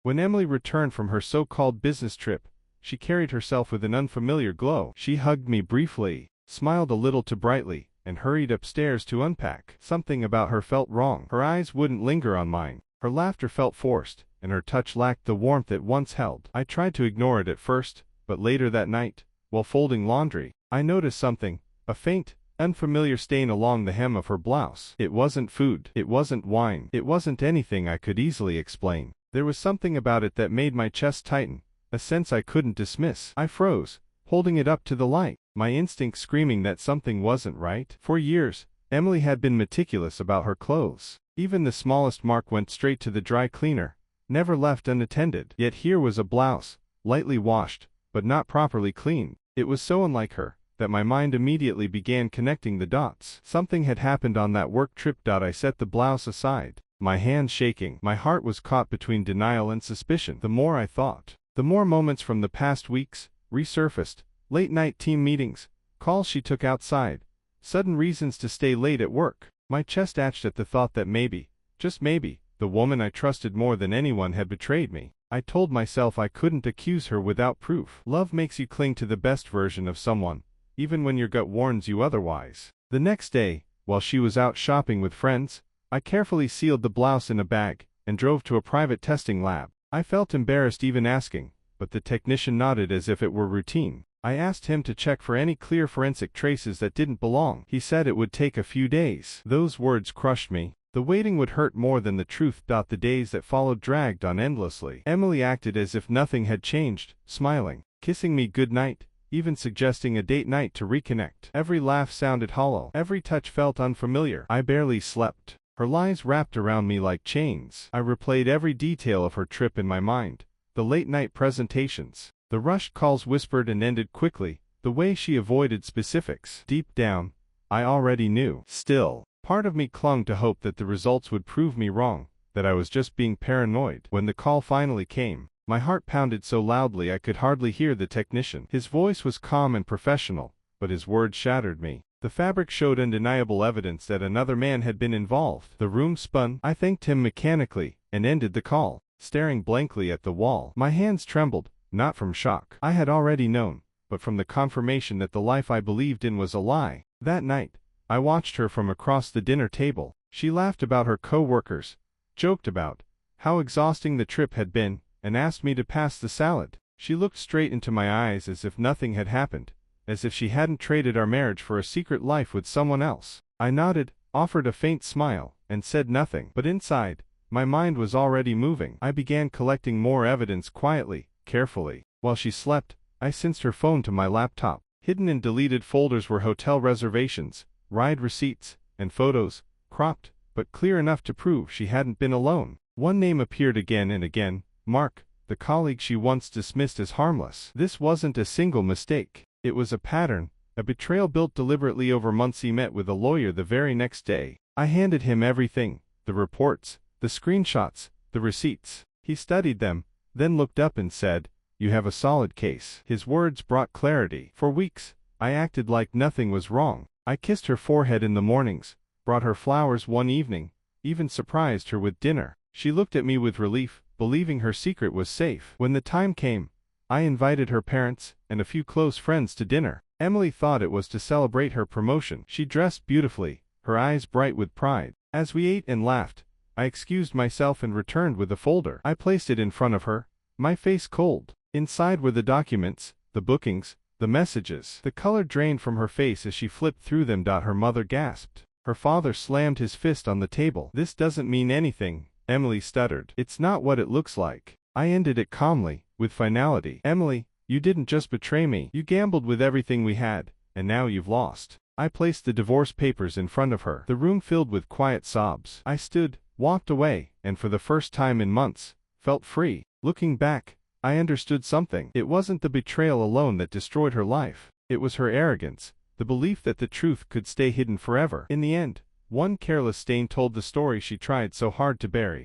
When Emily returned from her so-called business trip, she carried herself with an unfamiliar glow. She hugged me briefly, smiled a little too brightly, and hurried upstairs to unpack. Something about her felt wrong. Her eyes wouldn't linger on mine. Her laughter felt forced, and her touch lacked the warmth it once held. I tried to ignore it at first, but later that night, while folding laundry, I noticed something, a faint, unfamiliar stain along the hem of her blouse. It wasn't food. It wasn't wine. It wasn't anything I could easily explain. There was something about it that made my chest tighten, a sense I couldn't dismiss. I froze, holding it up to the light, my instinct screaming that something wasn't right. For years, Emily had been meticulous about her clothes. Even the smallest mark went straight to the dry cleaner, never left unattended. Yet here was a blouse, lightly washed, but not properly cleaned. It was so unlike her, that my mind immediately began connecting the dots. Something had happened on that work trip. I set the blouse aside, my hands shaking. My heart was caught between denial and suspicion. The more I thought, the more moments from the past weeks resurfaced. Late-night team meetings, calls she took outside, sudden reasons to stay late at work. My chest ached at the thought that maybe, just maybe, the woman I trusted more than anyone had betrayed me. I told myself I couldn't accuse her without proof. Love makes you cling to the best version of someone, even when your gut warns you otherwise. The next day, while she was out shopping with friends, I carefully sealed the blouse in a bag and drove to a private testing lab. I felt embarrassed even asking, but the technician nodded as if it were routine. I asked him to check for any clear forensic traces that didn't belong. He said it would take a few days. Those words crushed me. The waiting would hurt more than the truth. The days that followed dragged on endlessly. Emily acted as if nothing had changed, smiling, kissing me goodnight, even suggesting a date night to reconnect. Every laugh sounded hollow. Every touch felt unfamiliar. I barely slept. Her lies wrapped around me like chains. I replayed every detail of her trip in my mind. The late-night presentations, the rushed calls whispered and ended quickly, the way she avoided specifics. Deep down, I already knew. Still, part of me clung to hope that the results would prove me wrong, that I was just being paranoid. When the call finally came, my heart pounded so loudly I could hardly hear the technician. His voice was calm and professional, but his words shattered me. The fabric showed undeniable evidence that another man had been involved. The room spun. I thanked him mechanically, and ended the call, staring blankly at the wall. My hands trembled, not from shock. I had already known, but from the confirmation that the life I believed in was a lie. That night, I watched her from across the dinner table. She laughed about her co-workers, joked about how exhausting the trip had been, and asked me to pass the salad. She looked straight into my eyes as if nothing had happened, as if she hadn't traded our marriage for a secret life with someone else. I nodded, offered a faint smile, and said nothing. But inside, my mind was already moving. I began collecting more evidence quietly, carefully. While she slept, I sensed her phone to my laptop. Hidden in deleted folders were hotel reservations, ride receipts, and photos, cropped, but clear enough to prove she hadn't been alone. One name appeared again and again, Mark, the colleague she once dismissed as harmless. This wasn't a single mistake. It was a pattern, a betrayal built deliberately over months. He met with a lawyer the very next day. I handed him everything, the reports, the screenshots, the receipts. He studied them, then looked up and said, "You have a solid case." His words brought clarity. For weeks, I acted like nothing was wrong. I kissed her forehead in the mornings, brought her flowers one evening, even surprised her with dinner. She looked at me with relief, believing her secret was safe. When the time came, I invited her parents and a few close friends to dinner. Emily thought it was to celebrate her promotion. She dressed beautifully, her eyes bright with pride. As we ate and laughed, I excused myself and returned with a folder. I placed it in front of her, my face cold. Inside were the documents, the bookings, the messages. The color drained from her face as she flipped through them. Her mother gasped. Her father slammed his fist on the table. "This doesn't mean anything," Emily stuttered. "It's not what it looks like." I ended it calmly, with finality. "Emily, you didn't just betray me. You gambled with everything we had, and now you've lost." I placed the divorce papers in front of her. The room filled with quiet sobs. I stood, walked away, and for the first time in months, felt free. Looking back, I understood something. It wasn't the betrayal alone that destroyed her life. It was her arrogance, the belief that the truth could stay hidden forever. In the end, one careless stain told the story she tried so hard to bury.